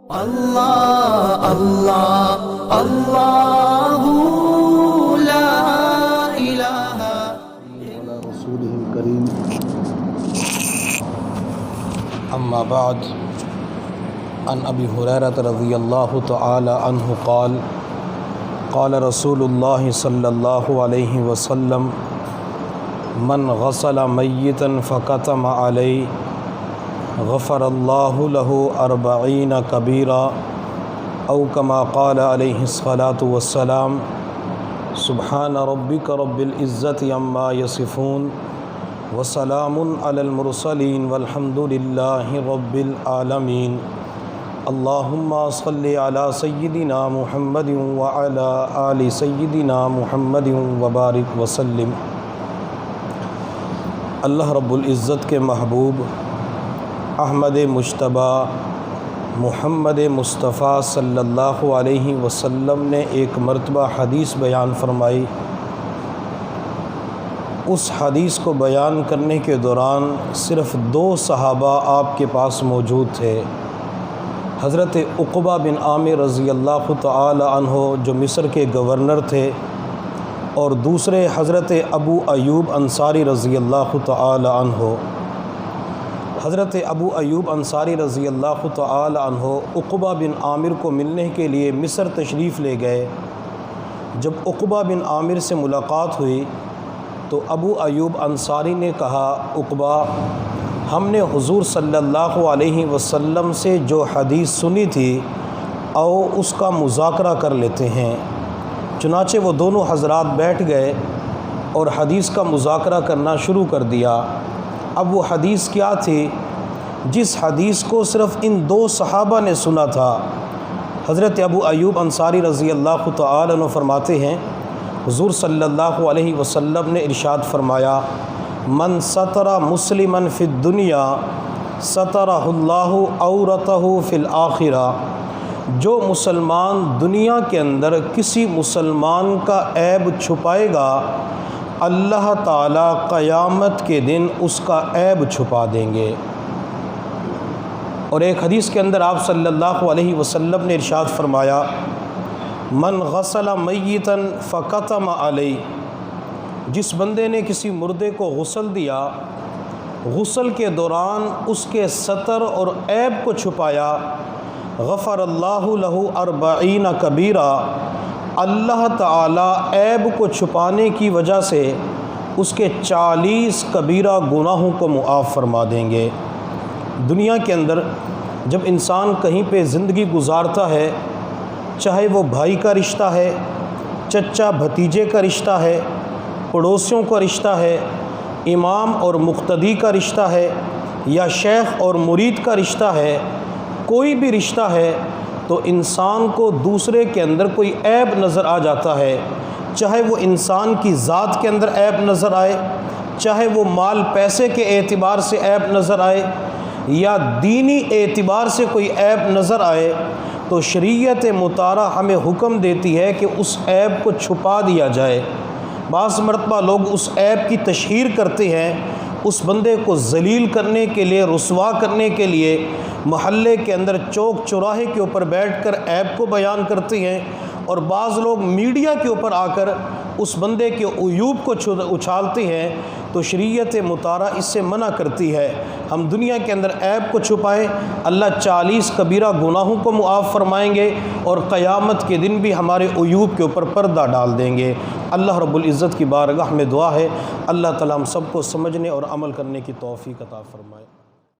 اللہ اللہ اللہ لا الہ علی رسولہ الکریم اما بعد عن ابی ہریرہ رضی اللہ تعالی عنہ قال قال رسول اللہ صلی اللہ علیہ وسلم من غسل میتا فکتم علیہ غفر اللہ له 40 کبیرہ او کما قال علیہ الصلاۃ والسلام سبحان ربک رب العزت عما یصفون وسلام علی المرسلین والحمد للہ رب العالمین اللہم صلی علی سیدنا محمد وعلی آل سیدنا محمد وبارک وسلم۔ اللہ رب العزت کے محبوب احمد مجتبی محمد مصطفیٰ صلی اللہ علیہ وسلم نے ایک مرتبہ حدیث بیان فرمائی۔ اس حدیث کو بیان کرنے کے دوران صرف 2 صحابہ آپ کے پاس موجود تھے، حضرت عقبہ بن عامر رضی اللہ تعالی عنہ جو مصر کے گورنر تھے، اور دوسرے حضرت ابو ایوب انصاری رضی اللہ تعالی عنہ۔ حضرت ابو ایوب انصاری رضی اللہ تعالی عنہ عقبہ بن عامر کو ملنے کے لیے مصر تشریف لے گئے۔ جب عقبہ بن عامر سے ملاقات ہوئی تو ابو ایوب انصاری نے کہا، عقبہ، ہم نے حضور صلی اللہ علیہ وسلم سے جو حدیث سنی تھی آؤ اس کا مذاکرہ کر لیتے ہیں۔ چنانچہ وہ دونوں حضرات بیٹھ گئے اور حدیث کا مذاکرہ کرنا شروع کر دیا۔ اب وہ حدیث کیا تھی؟ جس حدیث کو صرف ان 2 صحابہ نے سنا تھا۔ حضرت ابو ایوب انصاری رضی اللہ تعالی عنہ فرماتے ہیں، حضور صلی اللہ علیہ وسلم نے ارشاد فرمایا، من ستر مسلما فی الدنیا سترہ اللہ عورتہ فی الآخرہ، جو مسلمان دنیا کے اندر کسی مسلمان کا عیب چھپائے گا اللہ تعالیٰ قیامت کے دن اس کا عیب چھپا دیں گے۔ اور ایک حدیث کے اندر آپ صلی اللہ علیہ وسلم نے ارشاد فرمایا، من غسل میتا فکتم علیہ، جس بندے نے کسی مردے کو غسل دیا، غسل کے دوران اس کے ستر اور عیب کو چھپایا، غفر اللہ له 40 کبیرہ، اللہ تعالیٰ عیب کو چھپانے کی وجہ سے اس کے 40 کبیرہ گناہوں کو معاف فرما دیں گے۔ دنیا کے اندر جب انسان کہیں پہ زندگی گزارتا ہے، چاہے وہ بھائی کا رشتہ ہے، چچا بھتیجے کا رشتہ ہے، پڑوسیوں کا رشتہ ہے، امام اور مقتدی کا رشتہ ہے، یا شیخ اور مرید کا رشتہ ہے، کوئی بھی رشتہ ہے، تو انسان کو دوسرے کے اندر کوئی عیب نظر آ جاتا ہے، چاہے وہ انسان کی ذات کے اندر عیب نظر آئے، چاہے وہ مال پیسے کے اعتبار سے عیب نظر آئے، یا دینی اعتبار سے کوئی عیب نظر آئے، تو شریعت مطہرہ ہمیں حکم دیتی ہے کہ اس عیب کو چھپا دیا جائے۔ بعض مرتبہ لوگ اس عیب کی تشہیر کرتے ہیں، اس بندے کو ذلیل کرنے کے لیے، رسوا کرنے کے لیے محلے کے اندر چوک چوراہے کے اوپر بیٹھ کر عیب کو بیان کرتے ہیں، اور بعض لوگ میڈیا کے اوپر آ کر اس بندے کے عیوب کو اچھالتے ہیں۔ تو شریعت مطہرہ اس سے منع کرتی ہے، ہم دنیا کے اندر عیب کو چھپائیں، اللہ 40 کبیرہ گناہوں کو معاف فرمائیں گے، اور قیامت کے دن بھی ہمارے عیوب کے اوپر پردہ ڈال دیں گے۔ اللہ رب العزت کی بارگاہ میں دعا ہے، اللہ تعالیٰ ہم سب کو سمجھنے اور عمل کرنے کی توفیق عطا فرمائے۔